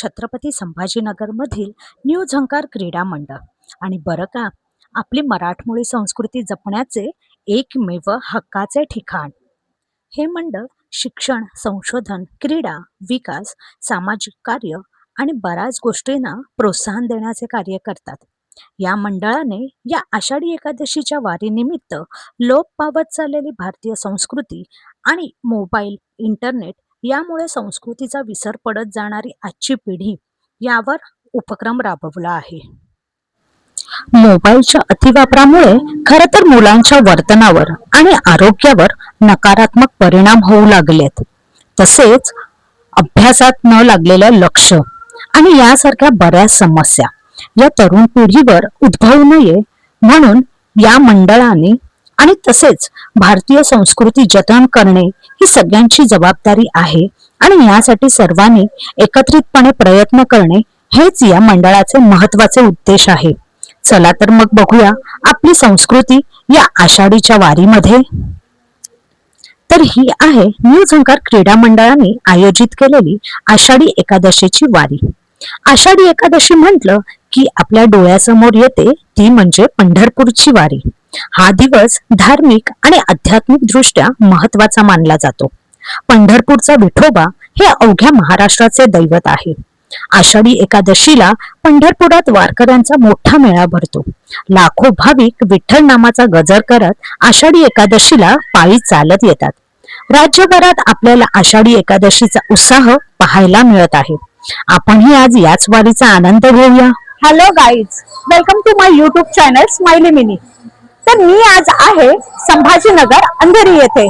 Chhatrapati संभाजीनगरमधील new झंकार क्रीडा मंडळ. आणि बरं का, आपली मराठमोळी संस्कृती जपण्याचे एकमेव हक्काचे ठिकाण. हे मंडळ शिक्षण, संशोधन, क्रीडा, विकास, सामाजिक कार्य आणि बऱ्याच गोष्टींना प्रोत्साहन देण्याचे कार्य करतात. या मंडळाने या आषाढी एकादशीच्या वारीनिमित्त लोप पावत चाललेली भारतीय संस्कृती आणि मोबाईल, इंटरनेट यामुळे संस्कृतीचा विसर पडत जाणारी आजची पिढी यावर उपक्रम राबवला आहे. मोबाईलच्या अतिवापरामुळे खरं तर मुलांच्या वर्तनावर आणि आरोग्यावर नकारात्मक परिणाम होऊ लागलेत. तसेच अभ्यासात न लागलेलं लक्ष आणि यासारख्या बऱ्याच समस्या या तरुण पिढीवर उद्भवू नये म्हणून या मंडळाने आणि तसेच भारतीय संस्कृती जतन करणे ही सगळ्यांची जबाबदारी आहे आणि यासाठी सर्वांनी एकत्रितपणे प्रयत्न करणे हेच या मंडळाचे महत्त्वाचे उद्देश आहे. चला तर मग बघूया आपली संस्कृती या आषाढीच्या वारीमध्ये. तर ही आहे न्यू झंकार क्रीडा मंडळाने आयोजित केलेली आषाढी एकादशीची वारी. आषाढी एकादशी म्हटलं की आपल्या डोळ्यासमोर येते ती म्हणजे पंढरपूरची वारी. हा दिवस धार्मिक आणि आध्यात्मिक दृष्ट्या महत्वाचा मानला जातो. पंढरपूरचा विठोबा हे अवघ्या महाराष्ट्राचे दैवत आहे. आषाढी एकादशीला पंढरपुरात वारकऱ्यांचा मोठा मेळा भरतो. लाखो भाविक विठ्ठल नामाचा गजर करत आषाढी एकादशीला पायी चालत येतात. राज्यभरात आपल्याला आषाढी एकादशीचा उत्साह पाहायला मिळत आहे. आपणही आज याच वारीचा आनंद घेऊया. Hello guys, welcome to my YouTube channel Smiley Mini. तर मी आज आहे संभाजीनगर अंधेरी येथे.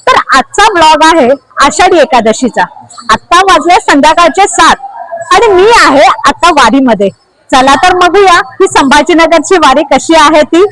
तर आजचा ब्लॉग आहे आषाढी एकादशीचा. आता वाजले संध्याकाळचे 7 आणि मी आहे आता वारीमध्ये. चला तर बघूया ही संभाजीनगरची वारी कशी आहे ती.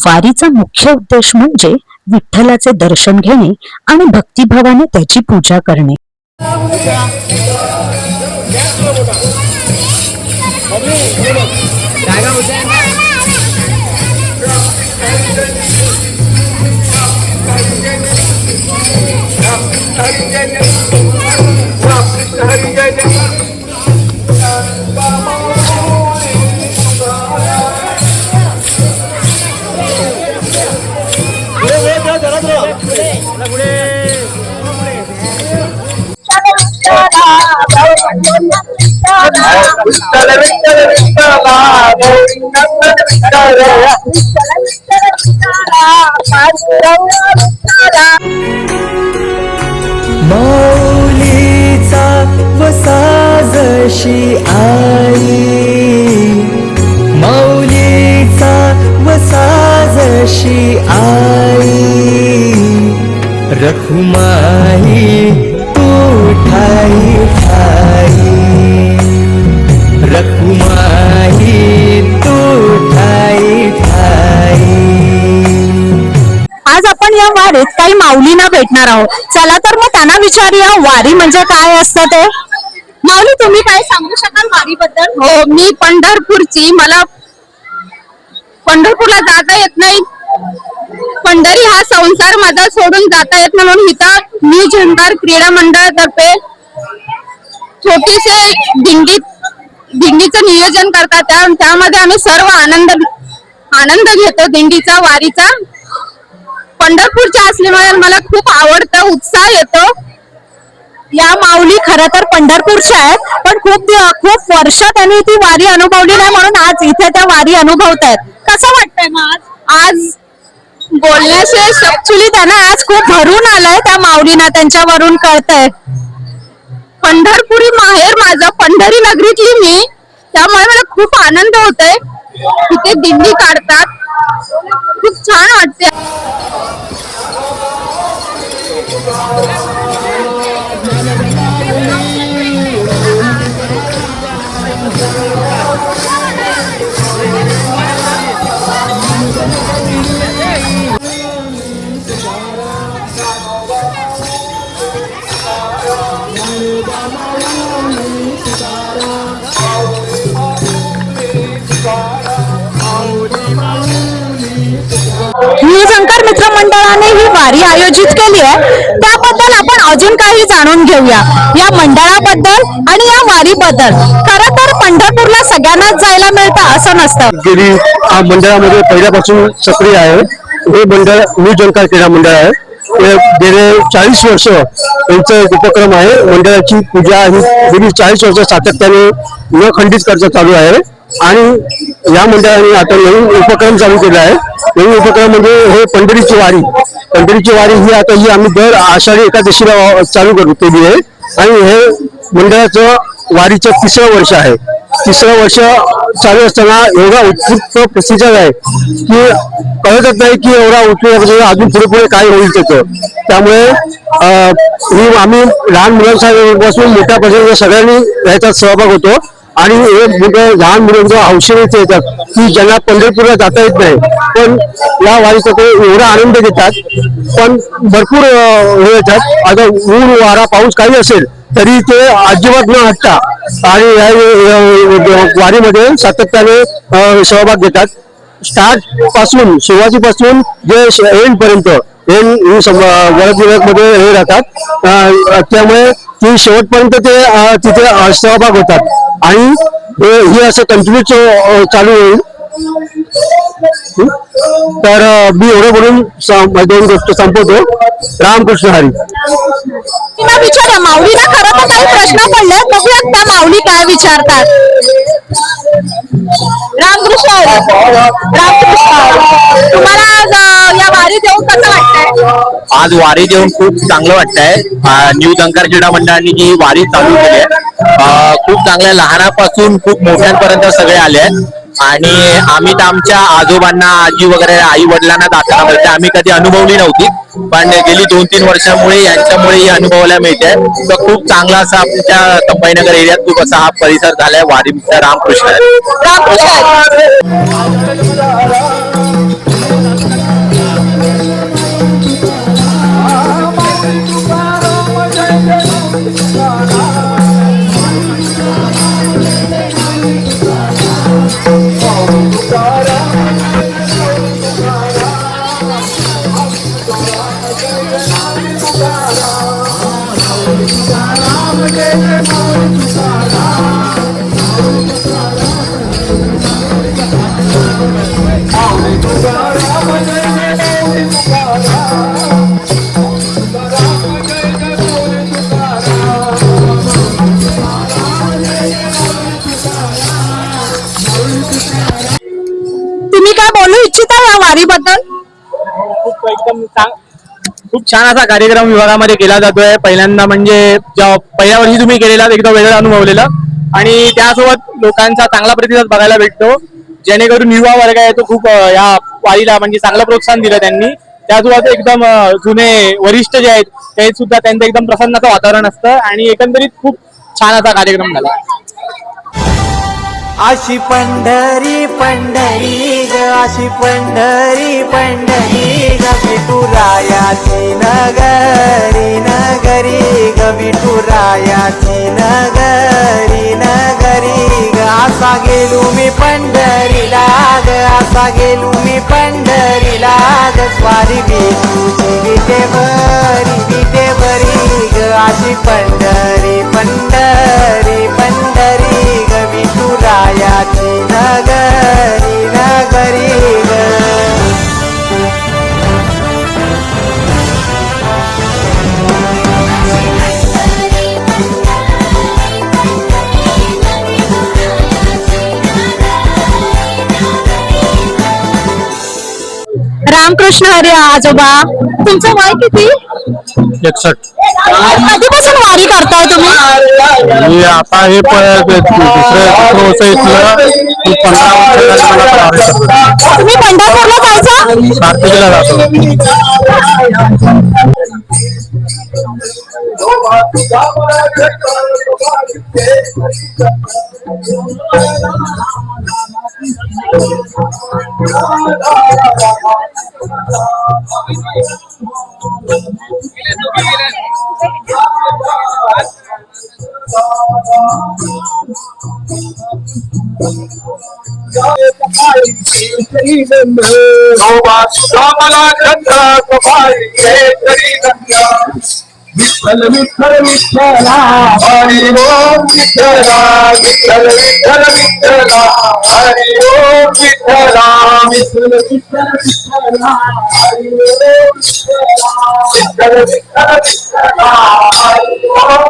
वारीचा मुख्य उद्देश म्हणजे विठ्ठलाचे दर्शन घेणे आणि भक्तिभावाने त्याची पूजा करणे. माऊलीचा वसा जशी आई, माऊलीचा वसा जशी आई, रखुमा वारीत काही माऊलींना भेटणार आहोत. चला तर मग त्यांना विचारूया वारी म्हणजे काय असतं ते. माऊली, तुम्ही काय सांगू शकाल वारी बद्दल? हो, मी पंढरपूरची. मला पंढरपूरला जाता येत नाही. पंढरी हा संसार माझा सोडून जाता येत नाही, म्हणून इथं न्यू झंकार क्रीडा मंडळातर्फे छोटीसे दिंडीचं नियोजन करतात. त्यामध्ये आम्ही सर्व आनंद घेतो दिंडीचा, वारीचा. पंढरपूरच्या असल्यामुळे मला खूप आवडतं, उत्साह येतो. या माऊली खरं तर पंढरपूरच्या आहेत, पण खूप वर्ष त्यांनी ती वारी अनुभवली नाही, म्हणून आज इथे त्या वारी अनुभवतायत. कसं वाटतंय मग आज बोलण्याचे ऍक्च्युली त्यांना आज खूप भरून आलंय त्या माऊलींना, त्यांच्यावरून कळतंय. पंढरपुरी माहेर माझं, पंढरी नगरीतली मी, त्यामुळे मला खूप आनंद होतोय. तिथे दिंडी काढतात, खूप छान वाटते. न्यू झंकार मित्र मंडळाने ही वारी आयोजित केली आहे, त्याबद्दल आपण अजून काही जाणून घेऊया या मंडळाबद्दल आणि या वारीबद्दल. खरं तर पंढरपूरला सगळ्यांनाच जायला मिळतं असं नसतं. गेली मंडळामध्ये पहिल्यापासून सक्रिय आहे. हे मंडळ न्यू झंकार क्रीडा मंडळ आहे. गेले 40 वर्ष त्यांचा एक उपक्रम आहे. मंडळाची पूजा ही गेली 40 वर्ष सातत्याने न खंडित करता चालू आहे. आणि या मंडळाने आता नवीन उपक्रम चालू केला आहे. नवीन उपक्रम म्हणजे हे पंढरीची वारी. पंढरीची वारी ही आता ही आम्ही दर आषाढी एकादशीला चालू केली आहे. आणि हे मंडळाचं वारीचं 3रं वर्ष आहे. 3रं वर्ष चालू असताना एवढा उत्स्फूर्त प्रतिसाद आहे की कळतच नाही की एवढा उत्स्फूर्त अजून पुढे पुढे काय होईल त्याचं. त्यामुळे आम्ही लहान मुलांपासून मोठ्यापर्यंत सगळ्यांनी याच्यात सहभाग होतो. आणि हे लहान मुलं हौशेने येतात की ज्यांना पंढरपूरला जाता येत नाही, पण या वारीचा ते एवढा आनंद घेतात. पण भरपूर हे येतात. आता ऊन वारा पाऊस काही असेल तरी ते अजिबात न हटता आणि या वारीमध्ये सातत्याने सहभाग घेतात. स्टार्ट पासून सुरुवातीपासून जे एंड पर्यंत वरद विभागमध्ये हे राहतात. त्यामुळे ती शेवटपर्यंत ते तिथे सहभाग होतात. आणि हे असं कंटिन्यू चालू होईल. तर मी एवढं बोलून 2 गोष्ट संपवतो. रामकृष्ण हरी. विचारा माऊलीला खरं तर काही प्रश्न पडले, बघूयात त्या माऊली काय विचारतात. रामकृष्ण हरी. तुम्हाला आज या वारीत येऊन कसं वाटतंय? आज वारी जेवून खूप चांगलं वाटतंय. न्यू झंकार क्रीडा मंडळाने जी वारी चालू केली आहे, खूप चांगल्या, लहानापासून खूप मोठ्यांपर्यंत सगळे आले आहेत. आणि आम्ही तर आमच्या आजोबांना, आजी वगैरे, आई वडिलांना दाखवला मिळते, आम्ही कधी अनुभवली नव्हती, पण गेली 2-3 वर्षांमुळे यांच्यामुळे ही अनुभवायला मिळते. तर खूप चांगला असा आमच्या संभाजीनगर एरियात खूप असा हा परिसर झालाय वारीचा. रामकृष्ण. तुम्ही काय बोलू इच्छिता या वारीबद्दल? खूप छान असा कार्यक्रम विभागामध्ये केला जातोय. पहिल्यांदा म्हणजे पहिल्या वर्षी तुम्ही केलेला एकदम वेगळा अनुभवलेला, आणि त्यासोबत लोकांचा चांगला प्रतिसाद बघायला भेटतो, जेणेकरून युवा वर्ग आहे तो खूप या वारीला म्हणजे चांगलं प्रोत्साहन दिलं त्यांनी. त्यासोबत एकदम जुने वरिष्ठ जे आहेत ते सुद्धा त्यांचं एकदम प्रसन्नाचं वातावरण असतं. आणि एकंदरीत खूप छान असा कार्यक्रम झाला. अशी पंढरी पंढरी ग अशी पंढरी पंढरी ग विठुरायाची नगरी नगरी ग विठुरायाची नगरी नगरी ग असा गेलो मी पंढरीला ग असा गेलो मी पंढरीला ग स्वारी विठूची विटे बरी ग अशी पंढरी पंढरी पंढरी ग विठुरायाची नगरी नगरी ग रामकृष्ण हरी आजोबा. तुमचं वय किती? 61. कधीपासून वारी करताय तुम्ही? मी आता हे दुसरं वर्ष इथलं 15 वर्ष झाली मला वारी करतोय. तुम्ही पंढरपूरला जायचा? कार्तिकीला जातो. विठ्ठल विठ्ठल विठ्ठला हरी ओम विठ्ठला विठ्ठल विठ्ठल विठ्ठला हरी ओम विठ्ठला विठ्ठल विठ्ठल विठ्ठला हरी ओम विठ्ठला विठ्ठल विठ्ठल विठ्ठला हरी ओम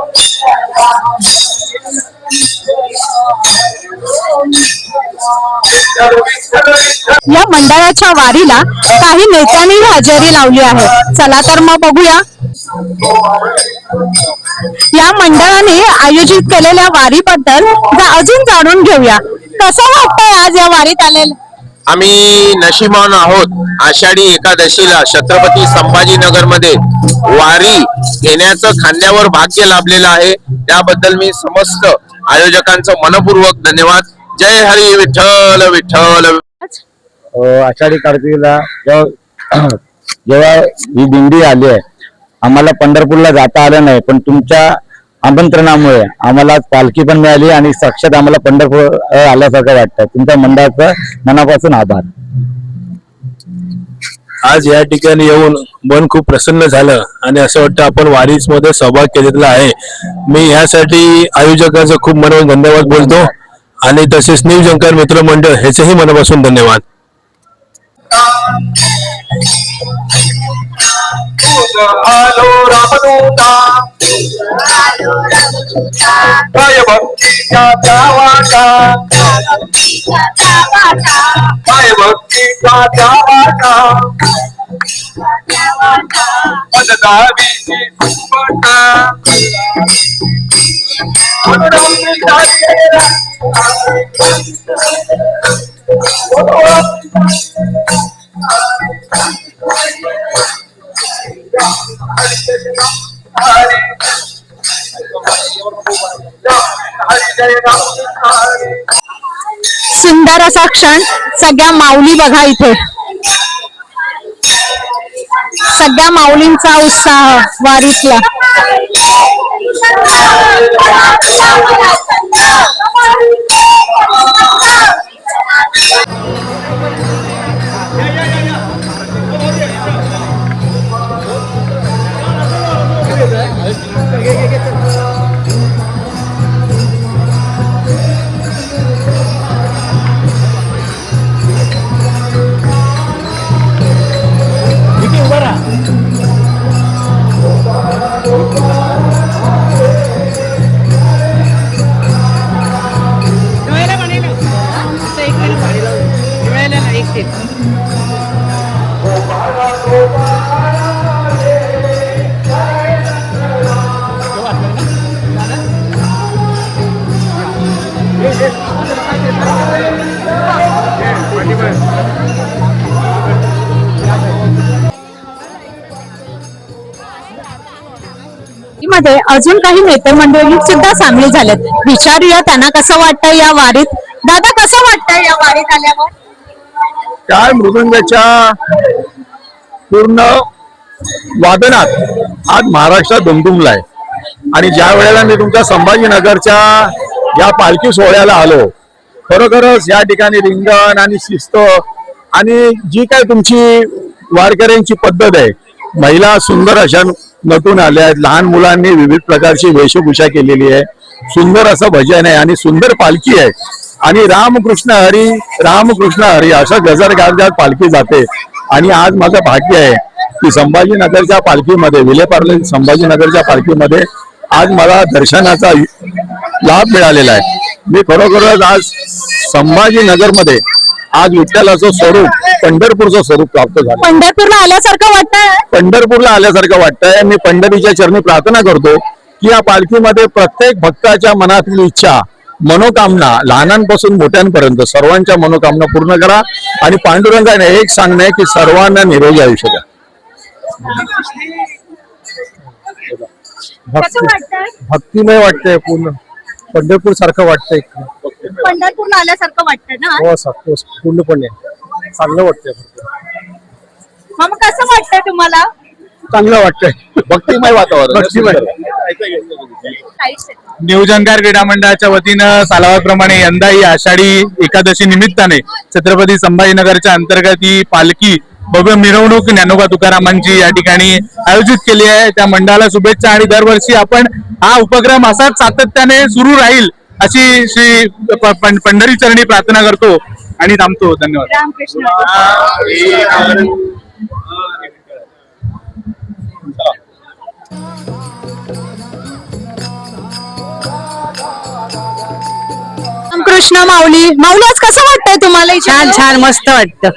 या मंडळाच्या वारीला काही नेत्यांनी हजेरी लावली आहे. चला तर मग बघूया. या मंडळाने आयोजित केलेल्या वारीबद्दल अजून जाणून घेऊया. कसं वाटतंय आज या वारीत आलेलं? आम्ही नशिबान आहोत. आषाढी एकादशीला छत्रपती संभाजीनगर मध्ये वारी घेण्याचं खांद्यावर भाग्य लाभलेलं आहे. त्याबद्दल मी समस्त आयोजकांचं मनपूर्वक धन्यवाद. जय हरी विठ्ठल विठ्ठल. आषाढी कार्तिकीला जेव्हा ही दिंडी आली आहे, आम्हाला पंढरपूरला जाता आलं नाही, पण तुमच्या आमंत्रणामुळे आम्हाला पालखी पण मिळाली आणि साक्षात आम्हाला पंढरपूर आल्यासारखं वाटतं. तुमच्या मंडळाचं मनापासून आभार. आज या ठिकाणी येऊन मन खूप प्रसन्न झालं आणि असं वाटतं आपण वारीस मध्ये सहभाग केलेला आहे. मी यासाठी आयोजकांचा खूप मनापासून धन्यवाद बोलतो आणि तसेच न्यू जंकार मित्र मंडळ ह्याचेही मनापासून धन्यवाद. आलो रामदूता जय भक्तीच्या वाटा जय भक्तीच्या वाटा पददावीची सुबटा सुंदर असा क्षण. सगळ्या माऊली बघा इथे. सगळ्या माऊलींचा उत्साह वारीतला. मध्ये अजून काही नेते मंडळी सुद्धा सामील झालेत. विचारूया त्यांना कसं वाटतं या वारीत दादा कसं वाटतंय या वारीत आल्यावर? काय मृदंगाच्या पूर्ण वादनात आज महाराष्ट्र दुमदुमलाय आणि ज्या वेळेला मी तुमच्या संभाजीनगरच्या या पालखी सोहळ्याला आलो, खरोखरच या ठिकाणी रिंगण आणि शिस्त आणि जी काय तुमची वारकऱ्यांची पद्धत आहे, महिला सुंदर अशा नटून आल्या आहेत, लहान मुलांनी विविध प्रकारची वेशभूषा केलेली आहे, सुंदर असं भजन आहे आणि सुंदर पालखी आहे आणि रामकृष्ण हरी अशा गजर गात पालखी जाते. आणि आज माझं भाग्य आहे की संभाजीनगरच्या पालखीमध्ये, विलेपार्ले संभाजीनगरच्या पालखीमध्ये आज मला दर्शनाचा लाभ मिळालेला आहे. मी खरोखरच आज संभाजीनगरमध्ये आज विठ्ठलाचं स्वरूप, पंढरपूरचं स्वरूप प्राप्त झालं. पंढरपूरला आल्यासारखं वाटतंय? पंढरपूरला आल्यासारखं वाटतंय. मी पंढरीच्या चरणी प्रार्थना करतो की या पालखीमध्ये प्रत्येक भक्ताच्या मनातील इच्छा, मनोकामना, लहानांपासून मोठ्यांपर्यंत सर्वांच्या मनोकामना पूर्ण करा आणि पांडुरंगाने एक सांगणं आहे की सर्वांना निरोगी आयुष्य द्या. भक्तिमय वाटतंय, पूर्ण पंढरपूर सारखं वाटतंय. पंढरपूरला आल्यासारखं वाटतंय ना? हो, पूर्णपणे चांगलं वाटतंय. मग कसं वाटतंय तुम्हाला? चांगलं वाटतंय. भक्तिमय वातावरण. नियोजनकार क्रीडा मंडळाच्या वतीनं सालावाप्रमाणे यंदाही आषाढी एकादशी निमित्ताने छत्रपती संभाजीनगरच्या अंतर्गत ही पालखी भव्य मिरवणूक ज्ञानोबा तुकारामांची या ठिकाणी आयोजित केली आहे. त्या मंडळाला शुभेच्छा आणि दरवर्षी आपण हा उपक्रम असाच सातत्याने सुरू राहील अशी श्री पंढरी चरणी प्रार्थना करतो आणि थांबतो. धन्यवाद. रामकृष्ण. कृष्ण माऊली. माऊली, आज कसं वाटतंय तुम्हाला? छान छान मस्त वाटतं.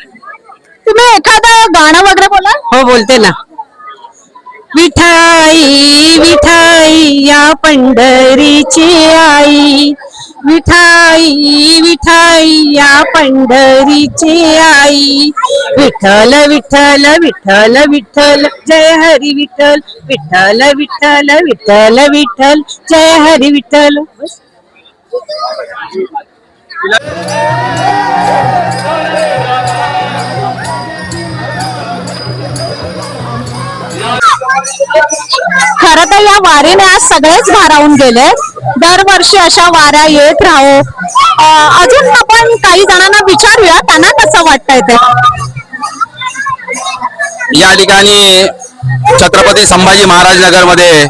तुम्ही एखादं गाणं वगैरे बोला. हो, बोलते ना. विठाई विठाई या पंढरीची आई, विठाई विठाई या पंढरीची आई, विठ्ठल विठ्ठल विठ्ठल विठ्ठल जय हरी विठ्ठल, विठ्ठल विठ्ठल विठ्ठल विठ्ठल जय हरी विठ्ठल. खरं तर या वारीने आज सगळेच भारावून गेले. दरवर्षी अशा वाऱ्या येत राहो. अजून आपण काही जणांना विचारूया त्यांना कसं वाटतंय ते. या ठिकाणी छत्रपती संभाजी महाराज नगर मध्ये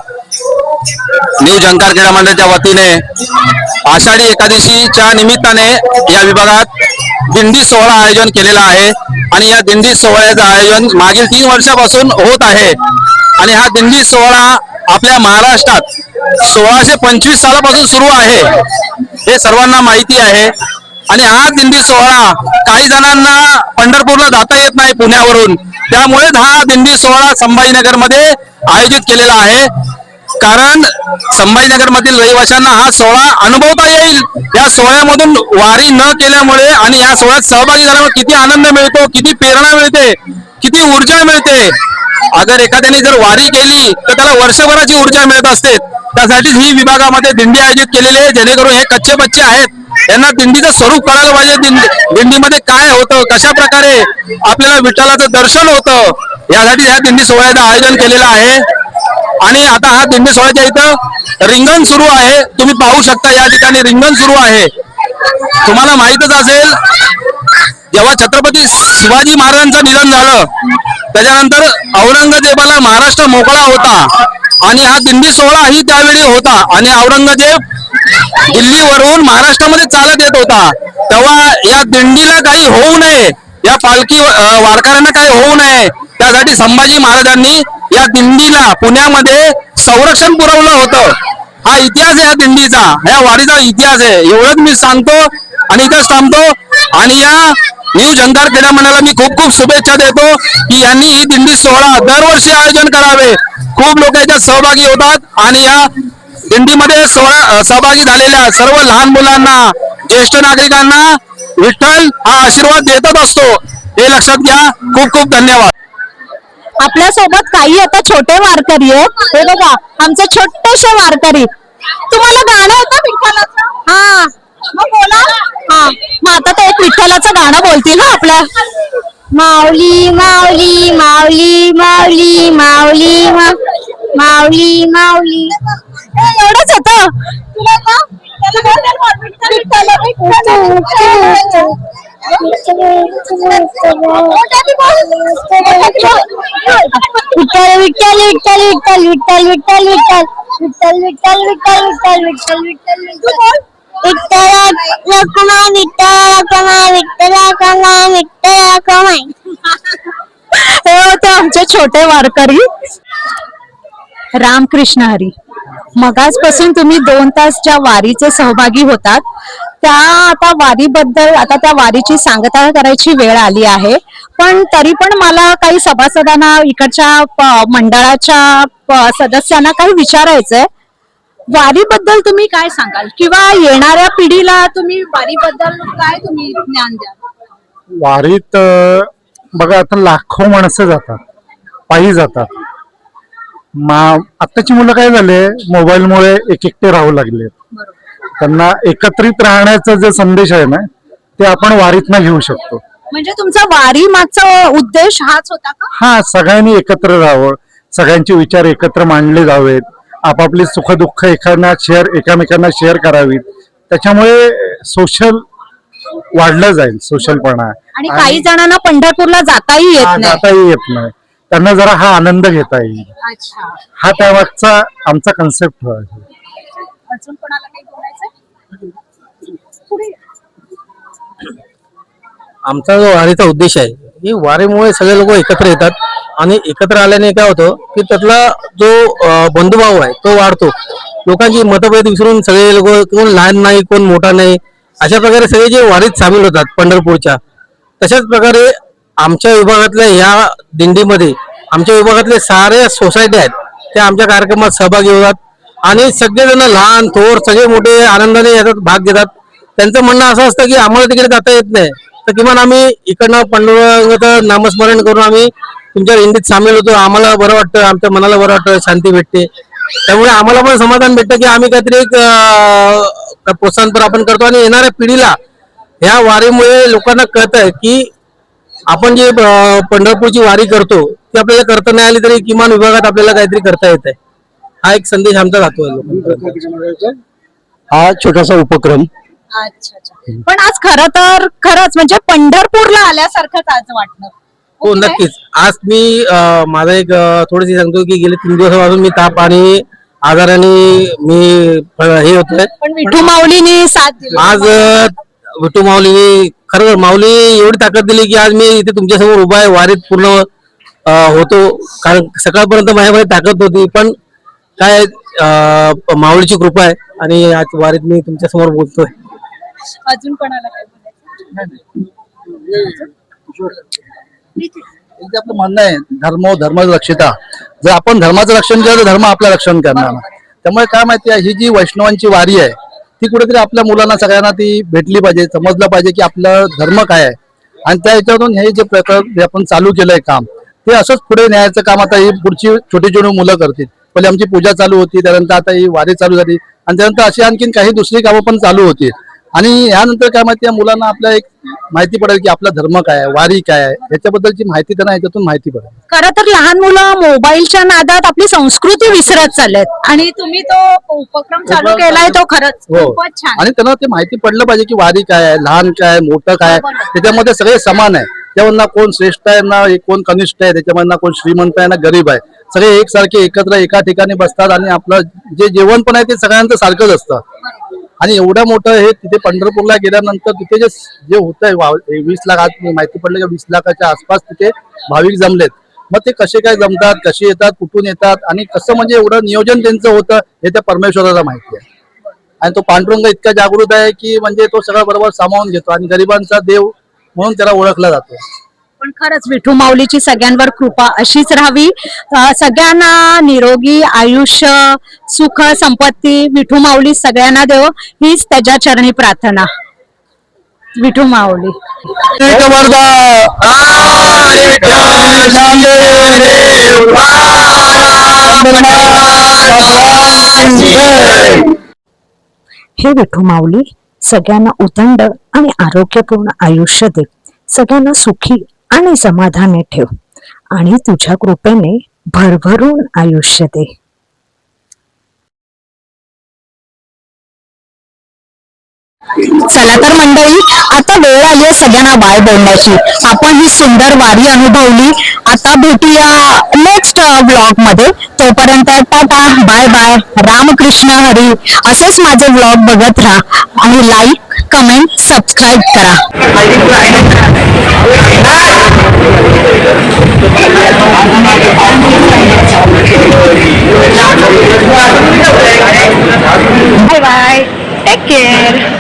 न्यू झंकार क्रीडा मंडळाच्या वतीने आषाढी एकादशीच्या निमित्ताने या विभागात दिंडी सोहळा आयोजन केलेला आहे आणि या दिंडी सोहळ्याचं आयोजन मागील 3 वर्षापासून होत आहे आणि हा दिंडी सोहळा आपल्या महाराष्ट्रात 1625 सालापासून सुरू आहे, हे सर्वांना माहिती आहे. आणि हा दिंडी सोहळा काही जणांना पंढरपूरला जाता येत नाही पुण्यावरून, त्यामुळेच हा दिंडी सोहळा संभाजीनगर मध्ये आयोजित केलेला आहे. कारण संभाजीनगर मधील रहिवाशांना हा सोहळा अनुभवता येईल. या सोहळ्यामधून वारी न केल्यामुळे आणि या सोहळ्यात सहभागी झाल्यामुळे किती आनंद मिळतो, किती प्रेरणा मिळते, किती ऊर्जा मिळते. अगर एखाद्याने जर वारी केली तर त्याला वर्षभराची ऊर्जा मिळत असते. त्यासाठीच ही विभागामध्ये दिंडी आयोजित केलेली आहे, जेणेकरून हे कच्चे बच्चे आहेत यांना दिंडीचं स्वरूप कळायला पाहिजे. दिंडीमध्ये काय होतं, कशा प्रकारे आपल्याला विठ्ठलाचं दर्शन होतं, यासाठी ह्या दिंडी सोहळ्याचं आयोजन केलेलं आहे. आणि आता हा दिंडी सोहळ्याच्या इथं रिंगण सुरू आहे. तुम्ही पाहू शकता या ठिकाणी रिंगण सुरू आहे. तुम्हाला माहितच असेल, जेव्हा छत्रपती शिवाजी महाराजांचं निधन झालं त्याच्यानंतर औरंगजेबाला महाराष्ट्र मोकळा होता आणि हा दिंडी सोहळा ही त्यावेळी होता आणि औरंगजेब दिल्लीवरून महाराष्ट्रामध्ये चालत येत होता. तेव्हा या दिंडीला काही होऊ नये, या पालखी वारकऱ्यांना काही होऊ नये, त्यासाठी संभाजी महाराजांनी या दिंडीला पुण्यामध्ये संरक्षण पुरवलं होतं. हा इतिहास आहे या दिंडीचा, या वारीचा इतिहास आहे. एवढंच मी सांगतो आणि इथंच थांबतो. आणि या न्यू झंकार क्रीडा मंडळाला मी खूप खूप शुभेच्छा देतो की यांनी ही दिंडी सोहळा दरवर्षी आयोजन करावे. खूप लोक याच्यात सहभागी होतात आणि या दिंडीमध्ये सहभागी झालेल्या सर्व लहान मुलांना, ज्येष्ठ नागरिकांना विठ्ठल हा आशीर्वाद देतच असतो, हे लक्षात घ्या. खूप खूप धन्यवाद. आपल्या सोबत काही आता छोटे वारकरी आहेत. हे बघा, आमचे छोटेसे वारकरी. तुम्हाला गाणं येतं विठ्ठलाचं? हा, मग बोला. हा, विठ्ठलाचं गाणं बोलतील ना आपल्या. माऊली माऊली माऊली माऊली माऊली माऊली माऊली. एवढंच होतं. विठ्ठल विठ्ठल विठ्ठल विठ्ठल विठ्ठल विठ्ठल विठ्ठल विठ्ठल विठ्ठल विठ्ठल विठ्ठल विठ्ठल विठ्ठल विठ्ठल रखुमा विठ्ठल रखुमा विठ्ठल रखुमा विठ्ठल रखुमा. हे होते आमचे छोटे वारकरी. रामकृष्ण हरी. मगाचपासून तुम्ही 2 तास ज्या वारीचे सहभागी होतात त्या आता वारीबद्दल, आता त्या वारीची सांगता करायची वेळ आली आहे. पण तरी पण मला काही सभासदांना, इकडच्या मंडळाच्या सदस्यांना काही विचारायचंय. वारीबद्दल तुम्ही काय सांगाल, किंवा येणाऱ्या पिढीला तुम्ही वारीबद्दल काय तुम्ही ज्ञान द्याल? वारीत बघा आता लाखो माणसं जातात, पायी जातात. आताची मुलं काय झाले, मोबाईलमुळे एकटे राहू लागले. त्यांना एकत्रित राहण्याचा जो संदेश आहे ना, ते आपण वारीतनं घेऊ शकतो. म्हणजे तुमचा वारी मागचा उद्देश हाच होता का? हा, सगळ्यांनी एकत्र राहावं, सगळ्यांचे विचार एकत्र मांडले जावेत, आपापली सुखदुःख एकामेकांना शेअर करावीत. त्याच्यामुळे सोशल वाढलं जाईल, सोशलपणा. आणि काही जणांना पंढरपूरला जाताही येत नाही. त्यांना जरा हा आनंद घेता येईल. अच्छा. हा त्यामागचा आमचा कन्सेप्ट आहे. अजून कोणाला काही बोलायचं? आमचा जो वारीचा उद्देश आहे की वारीमुळे सगळे लोक एकत्र येतात आणि एकत्र आल्याने काय होतं की त्यातला जो बंधुभाव आहे तो वाढतो. लोकांची मतभेद विसरून सगळे लोक, कोण लहान नाही कोण मोठा नाही, अशा प्रकारे सगळे जे वारीत सामील होतात पंढरपूरच्या. तशाच प्रकारे आमच्या विभागातल्या या दिंडीमध्ये आमच्या विभागातले सारे सोसायटी आहेत त्या आमच्या कार्यक्रमात सहभागी होतात आणि सगळेजण लहान थोर सगळे मोठे आनंदाने याच्यात भाग घेतात. त्यांचं म्हणणं असं असतं की आम्हाला तिकडे जाता येत नाही, तर किमान आम्ही इकडनं पांडुरंगाचं नामस्मरण करून आम्ही तुमच्या दिंडीत सामील होतो, आम्हाला बरं वाटतं, आमच्या मनाला बरं वाटतं, शांती भेटते. त्यामुळे आम्हाला पण समाधान भेटतं की आम्ही काहीतरी एक प्रोत्साहन आपण करतो. आणि येणाऱ्या पिढीला ह्या वारीमुळे लोकांना कळतंय की आपण जे पंढरपूरची वारी करतो ती आपल्याला करता नाही आली तरी किमान विभागात आपल्याला काहीतरी करता येत आहे. हा एक संदेश आमचा जातोय लोकांना. हा छोटासा उपक्रम. अच्छा. पण आज खरंच म्हणजे पंढरपूरला आल्यासारखंच आज वाटलं. हो नक्कीच. आज मी माझा एक थोडीशी सांगतो की गेले 3 दिवसापासून मी ताप आणि आजाराने मी हे होतोय. पण विठू माऊलीने साथ दिली. आज विठू माऊलीने खरं माऊली एवढी ताकद दिली की आज मी इथे तुमच्यासमोर उभा आहे, वारीत पूर्ण होतो. कारण सकाळपर्यंत माझ्यामध्ये ताकद होती, पण काय माऊलीची कृपा आहे आणि आज वारीत मी तुमच्या समोर बोलतोय. अजून कोणाला काय बोलायचं? आपलं म्हणणं आहे धर्माचं रक्षिता. जर आपण धर्माचं रक्षण केलं तर धर्म आपलं रक्षण करणार. त्यामुळे काय माहिती आहे, ही जी वैष्णवांची वारी आहे ती कुठेतरी आपल्या मुलांना सगळ्यांना ती भेटली पाहिजे, समजलं पाहिजे की आपलं धर्म काय आहे. आणि त्या ह्याच्यातून हे जे प्रकार आपण चालू केलंय काम, ते असंच पुढे न्यायचं काम आता ही पुढची छोटी छोटी मुलं करतील. पहिले आमची पूजा चालू होती, त्यानंतर आता ही वारी चालू झाली आणि त्यानंतर अशी आणखीन काही दुसरी कामं पण चालू होती. आणि यानंतर काय माहिती, मुलांना आपल्या एक माहिती पडेल की आपला धर्म काय आहे, वारी काय आहे, याच्याबद्दलची माहिती त्यांना याच्यातून माहिती पडेल. खरं तर लहान मुलं मोबाईलच्या नादात आपली संस्कृती विसरत चाललेत आणि तुम्ही तो उपक्रम चालू केलाय तो खरंच खूपच छान. आणि त्यांना ते माहिती पडलं पाहिजे की वारी काय आहे, लहान काय आहे, मोठं काय आहे, त्याच्यामध्ये सगळे समान आहे. त्यावर ना कोण श्रेष्ठ आहे ना कोण कनिष्ठ आहे, त्याच्यामध्ये ना कोण श्रीमंत आहे ना गरीब आहे. सगळे एकसारखे एकत्र एका ठिकाणी बसतात आणि आपलं जे जेवण पण आहे ते सगळ्यांचं सारखंच असतं. आणि एवढं मोठं हे तिथे पंढरपूरला गेल्यानंतर तिथे जे होत आहे 20 लाख, आज माहिती पडलं की 20 लाखाच्या आसपास तिथे भाविक जमलेत. मग ते कसे काय जमतात, कसे येतात, कुठून येतात आणि कसं म्हणजे एवढं नियोजन त्यांचं होतं हे त्या परमेश्वराला माहिती आहे. आणि तो पांडुरंग इतका जागृत आहे की म्हणजे तो सगळं बरोबर सामावून घेतो आणि गरिबांचा देव म्हणून त्याला ओळखला जातो. पण खरंच विठू माऊलीची सगळ्यांवर कृपा अशीच राहावी. सगळ्यांना निरोगी आयुष्य, सुख, संपत्ती विठू माऊली सगळ्यांना देव, हीच त्याच्या चरणी प्रार्थना. विठू माऊली. हे विठू माऊली सगळ्यांना उदंड आणि आरोग्यपूर्ण आयुष्य दे. सगळ्यांना सुखी आणि समाधानी ठेव आणि तुझ्या कृपेने भरभरून आयुष्य दे. चला तर मंडळी, आता वेळ आली आहे सगळ्यांना बाय बोलण्याची. आपण ही सुंदर वारी अनुभवली. आता भेटूया नेक्स्ट ब्लॉग मध्ये. तोपर्यंत tata, bye bye, Ramkrishna Hari. असेच माझे ब्लॉग बघत राहा आणि लाईक, कमेंट, सबस्क्राईब करा. Bye bye, take care.